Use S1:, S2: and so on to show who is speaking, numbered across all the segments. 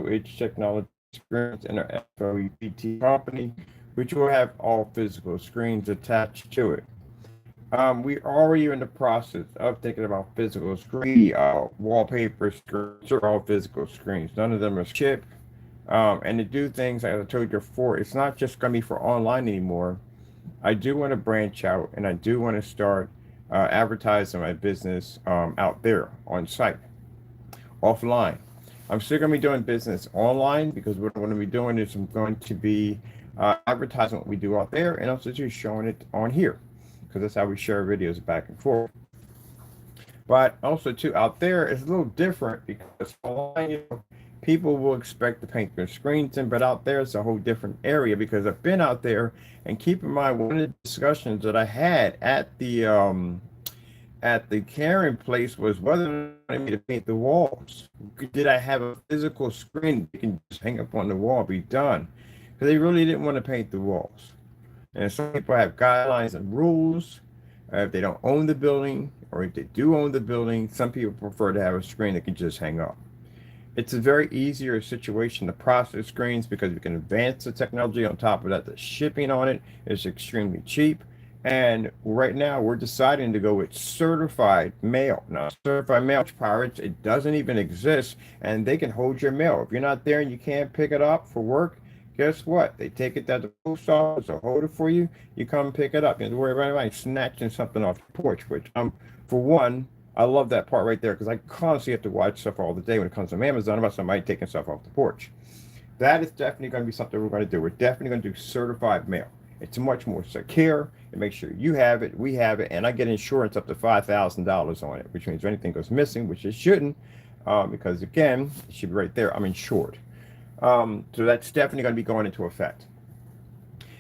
S1: 2-inch technology screens in our FLE company, which will have all physical screens attached to it. We're already in the process of thinking about physical screen. Wallpaper screens are all physical screens. None of them are chip. And to do things, as I told you before, it's not just going to be for online anymore. I do want to branch out and I do want to start advertising my business out there on site, offline. I'm still going to be doing business online because what I'm going to be doing is I'm going to be advertising what we do out there and also just showing it on here because that's how we share videos back and forth. But also too, out there it's a little different because online, people will expect to paint their screens in, but out there it's a whole different area because I've been out there. And keep in mind, one of the discussions that I had at the caring place was whether or not I need to paint the walls. Did I have a physical screen that can just hang up on the wall and be done? Because they really didn't want to paint the walls. And some people have guidelines and rules. If they don't own the building, or if they do own the building, some people prefer to have a screen that can just hang up. It's a very easier situation to process screens because we can advance the technology. On top of that, the shipping on it is extremely cheap. And right now we're deciding to go with certified mail. Now, certified mail pirates, it doesn't even exist, and they can hold your mail. If you're not there and you can't pick it up for work, guess what? They take it to the post office or hold it for you. You come pick it up. You don't have to worry about anybody snatching something off your porch, which for one, I love that part right there because I constantly have to watch stuff all the day when it comes to Amazon about somebody taking stuff off the porch. That is definitely going to be something we're going to do. We're definitely going to do certified mail. It's much more secure. It makes sure you have it, we have it, and I get insurance up to $5,000 on it, which means if anything goes missing, which it shouldn't, because again, it should be right there, I'm insured. So that's definitely going to be going into effect.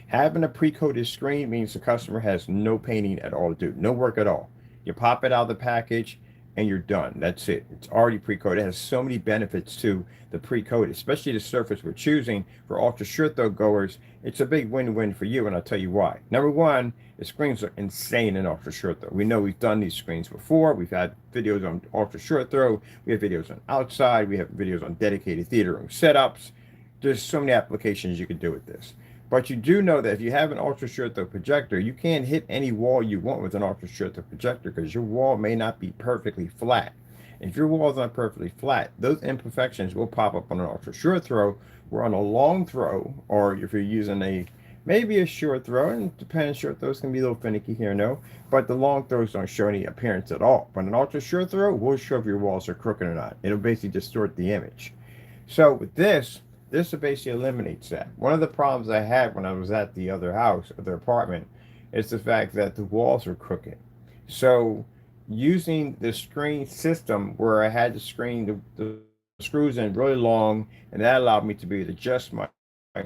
S1: Having a pre-coated screen means the customer has no painting at all to do, no work at all. You pop it out of the package and you're done. That's it. It's already pre-coated. It has so many benefits to the pre-coated, especially the surface we're choosing for ultra short throw goers. It's a big win-win for you, and I'll tell you why. Number one, the screens are insane in ultra short throw. We know we've done these screens before. We've had videos on ultra short throw. We have videos on outside. We have videos on dedicated theater room setups. There's so many applications you can do with this. But you do know that if you have an ultra short throw projector, you can't hit any wall you want with an ultra short throw projector because your wall may not be perfectly flat. And if your wall is not perfectly flat, those imperfections will pop up on an ultra short throw. Where on a long throw, or if you're using maybe a short throw, and it depends, short throws can be a little finicky here and no, but the long throws don't show any appearance at all. But an ultra short throw will show if your walls are crooked or not. It'll basically distort the image. So with this basically eliminates that. One of the problems I had when I was at the other house, the apartment, is the fact that the walls are crooked. So using the screen system where I had to screen the screws in really long, and that allowed me to be able to adjust my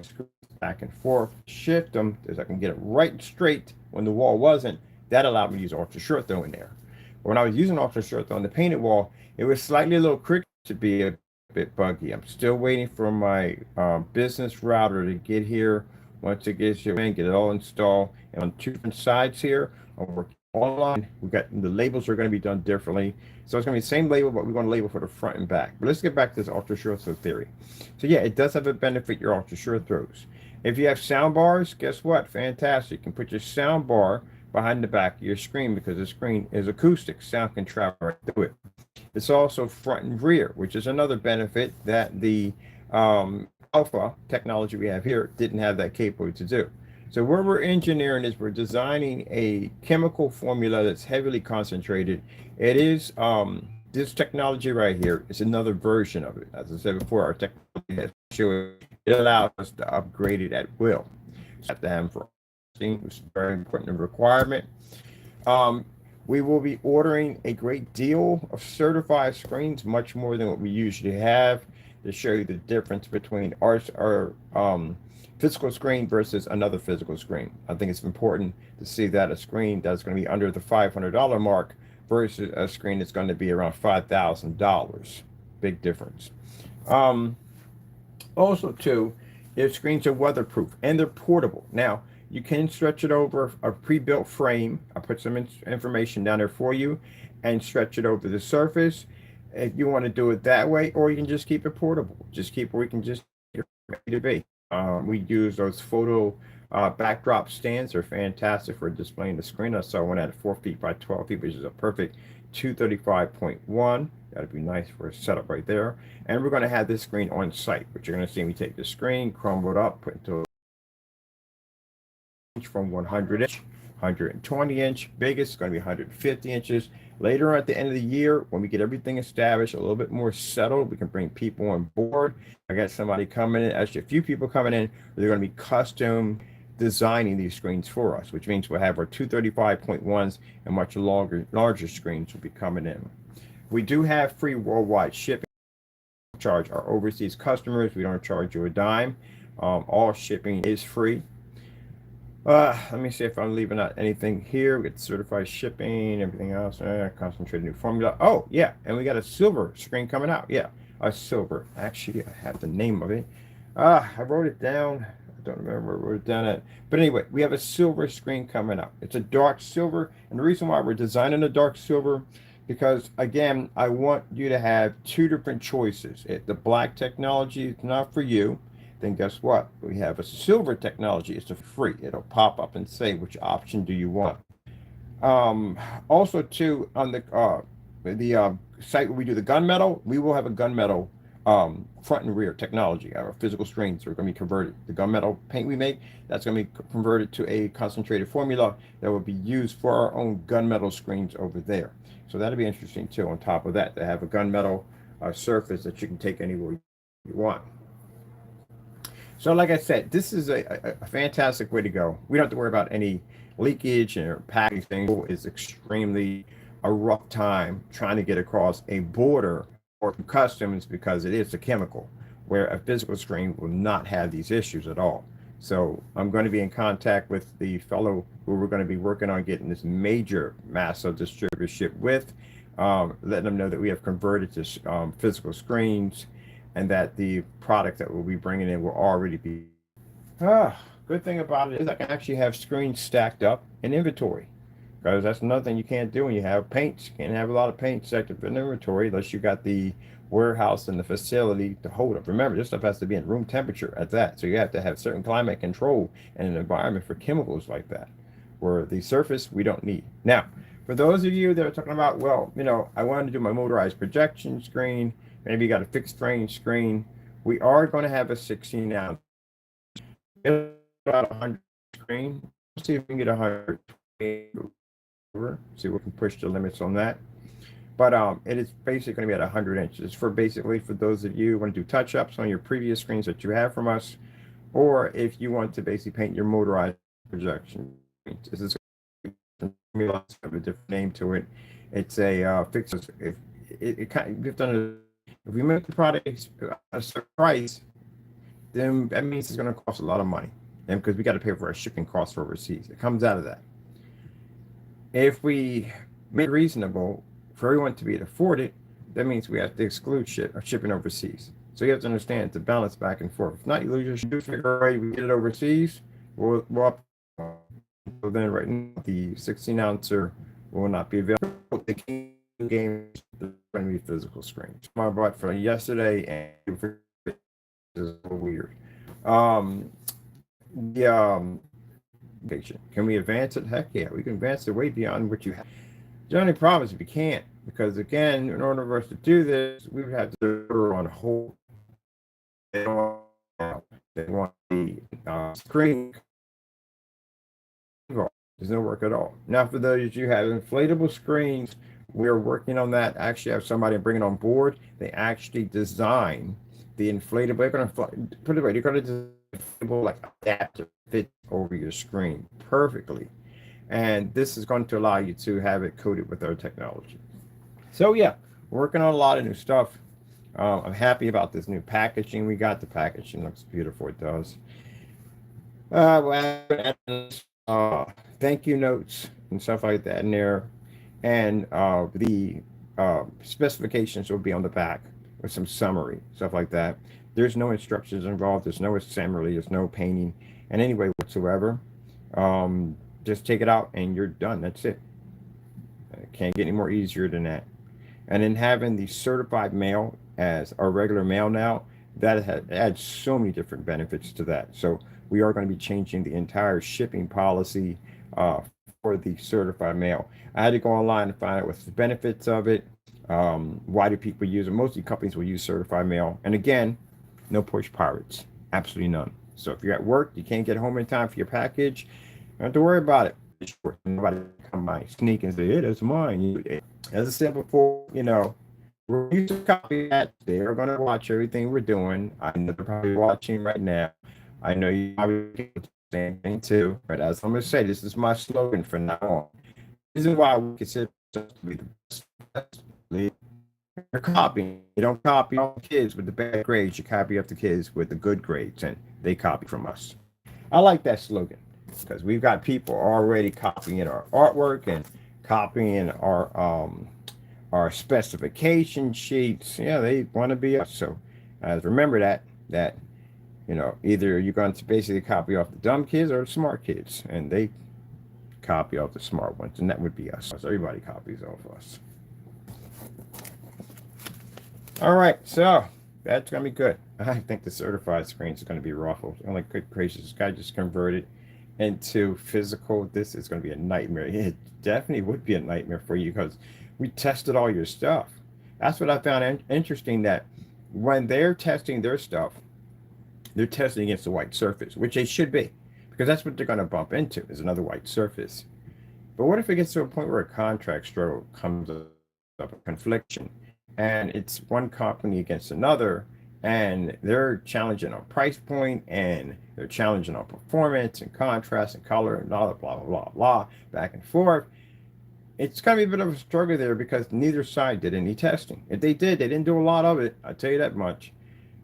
S1: screws back and forth, shift them as I can get it right straight when the wall wasn't. That allowed me to use ultra short throw in there. When I was using ultra short throw on the painted wall, it was slightly a little crooked to be a bit buggy. I'm still waiting for my business router to get here. Once it gets here, get it all installed. And on two different sides here, I'm working online. We got the labels are going to be done differently. So it's going to be the same label, but we're going to label for the front and back. But let's get back to this ultra short throw theory. So yeah, it does have a benefit, your ultra short throws. If you have sound bars, guess what? Fantastic. You can put your sound bar behind the back of your screen because the screen is acoustic. Sound can travel right through it. It's also front and rear, which is another benefit that the alpha technology we have here didn't have that capability to do. So where we're engineering is we're designing a chemical formula that's heavily concentrated. It is this technology right here is another version of it. As I said before, our technology has shown it allows us to upgrade it at will. So have to have for which is a very important requirement. We will be ordering a great deal of certified screens, much more than what we usually have, to show you the difference between our physical screen versus another physical screen. I think it's important to see that a screen that's going to be under the $500 mark versus a screen that's going to be around $5,000. Big difference. Also, too, if screens are weatherproof and they're portable. Now, you can stretch it over a pre-built frame. I put some information down there for you and stretch it over the surface. if you want to do it that way, or you can just keep it portable. Just keep where we can just get ready to be. We use those photo backdrop stands. They're fantastic for displaying the screen. I saw one at 4 feet by 12 feet, which is a perfect 235.1. That'd be nice for a setup right there. And we're going to have this screen on site, which you're going to see me take the screen, crumble it up, put into from 100 inch, 120 inch. Biggest is going to be 150 inches. Later on at the end of the year, when we get everything established, a little bit more settled, we can bring people on board. I got somebody coming in, actually a few people coming in. They're going to be custom designing these screens for us, which means we'll have our 235.1s and much larger screens will be coming in. We do have free worldwide shipping. Charge our overseas customers. We don't charge you a dime. All shipping is free. Let me see if I'm leaving out anything here. We get certified shipping, everything else. Concentrated new formula. Oh, yeah. And we got a silver screen coming out. Yeah, a silver. Actually, I have the name of it. I wrote it down. I don't remember where I wrote it down at. But anyway, we have a silver screen coming out. It's a dark silver. And the reason why we're designing a dark silver, because again, I want you to have two different choices. The black technology is not for you. Then guess what? We have a silver technology. It's a free. It'll pop up and say which option do you want. Also, too, on the site where we do the gunmetal, we will have a gunmetal front and rear technology. Our physical screens are going to be converted. The gunmetal paint we make, that's going to be converted to a concentrated formula that will be used for our own gunmetal screens over there. So that'll be interesting too. On top of that, to have a gunmetal surface that you can take anywhere you want. So like I said, this is a fantastic way to go. We don't have to worry about any leakage or packaging. It's extremely a rough time trying to get across a border or customs because it is a chemical, where a physical screen will not have these issues at all. So I'm going to be in contact with the fellow who we're going to be working on getting this major massive distributorship with, letting them know that we have converted to physical screens, and that the product that we'll be bringing in will already be. Good thing about it is I can actually have screens stacked up in inventory, because that's another thing you can't do when you have paints. You can't have a lot of paint stacked up in inventory unless you got the warehouse and the facility to hold it. Remember, this stuff has to be in room temperature at that, so you have to have certain climate control and an environment for chemicals like that, where the surface we don't need. Now, for those of you that are talking about, well, I wanted to do my motorized projection screen, maybe you got a fixed frame screen, we are going to have a 16 ounce. About 100 screen. Let's see if we can get 100. See if we can push the limits on that. But it is basically going to be at 100 inches. For those of you who want to do touch-ups on your previous screens that you have from us, or if you want to basically paint your motorized projection. This is a different name to it. It's a fixed. If we make the product a certain price, then that means it's going to cost a lot of money, and because we got to pay for our shipping costs for overseas, it comes out of that. If we make it reasonable for everyone to be able to afford it, that means we have to exclude shipping overseas. So you have to understand it's a balance back and forth. If not, you lose your shoe figure. Right, we get it overseas. We'll up. So then, right now, the 16 ouncer will not be available. The game is going to be physical screens. I bought for yesterday, and is weird. Can we advance it? Heck yeah, we can advance it way beyond what you have. The only problem is if you can't, because again, in order for us to do this, we would have to order on hold. They want the screen. There's no work at all. Now, for those you have inflatable screens, we're working on that. Actually, have somebody bring it on board. They actually design the inflatable. They're going to put it away. They're going to inflatable like adapter fit over your screen perfectly, and this is going to allow you to have it coated with our technology. So yeah, we're working on a lot of new stuff. I'm happy about this new packaging we got. The packaging looks beautiful. It does. Thank you notes and stuff like that in there, and the specifications will be on the back with some summary, stuff like that. There's no instructions involved. There's no assembly. There's no painting in any way whatsoever. Just take it out and you're done. That's it. Can't get any more easier than that. And then having the certified mail as our regular mail now, that adds so many different benefits to that. So we are going to be changing the entire shipping policy for the certified mail. I had to go online and find out what's the benefits of it. Why do people use it? Mostly companies will use certified mail. And again, no push pirates. Absolutely none. So if you're at work, you can't get home in time for your package, you don't have to worry about it. Nobody come by sneak and say, hey, that's mine. As I said before, we're used to copy that. They're going to watch everything we're doing. I know they're probably watching right now. I know you probably do the same thing too. But as I'm going to say, this is my slogan from now on. This is why we consider ourselves to be the best. You're copying. You don't copy all the kids with the bad grades. You copy up the kids with the good grades, and they copy from us. I like that slogan because we've got people already copying our artwork and copying our specification sheets. Yeah, they want to be us. So remember that either you're going to basically copy off the dumb kids or the smart kids, and they copy off the smart ones, and that would be us. So everybody copies off us. All right, so that's gonna be good. I think the certified screen is gonna be ruffled. Oh my good gracious, this guy just converted into physical. This is gonna be a nightmare. It definitely would be a nightmare for you because we tested all your stuff. That's what I found interesting, that when they're testing their stuff, they're testing against the white surface, which they should be, because that's what they're gonna bump into, is another white surface. But what if it gets to a point where a contract struggle comes up, a confliction, and it's one company against another, and they're challenging on price point, and they're challenging on performance and contrast and color and all that, blah, blah, blah, blah, back and forth. It's going to be a bit of a struggle there because neither side did any testing. If they did, they didn't do a lot of it. I'll tell you that much.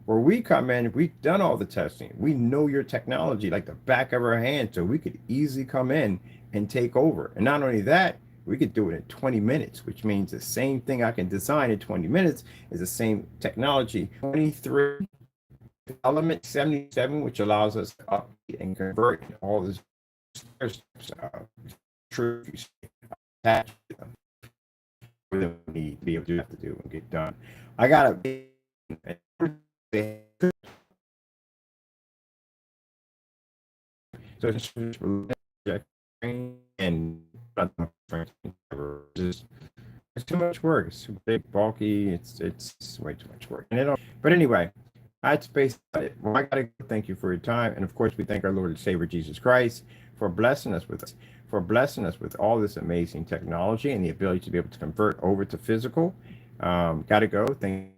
S1: Where we come in, we've done all the testing. We know your technology like the back of our hand, so we could easily come in and take over. And not only that, we could do it in 20 minutes, which means the same thing I can design in 20 minutes is the same technology. 23 element 77, which allows us to update and convert all this truth attached to them. We need to be able to do and get done. I got a so it's and it's too much work. It's too big, bulky. It's way too much work. But anyway, that's basically it. Well, I gotta thank you for your time, and of course, we thank our Lord and Savior Jesus Christ for blessing us with all this amazing technology and the ability to be able to convert over to physical. Gotta go. Thank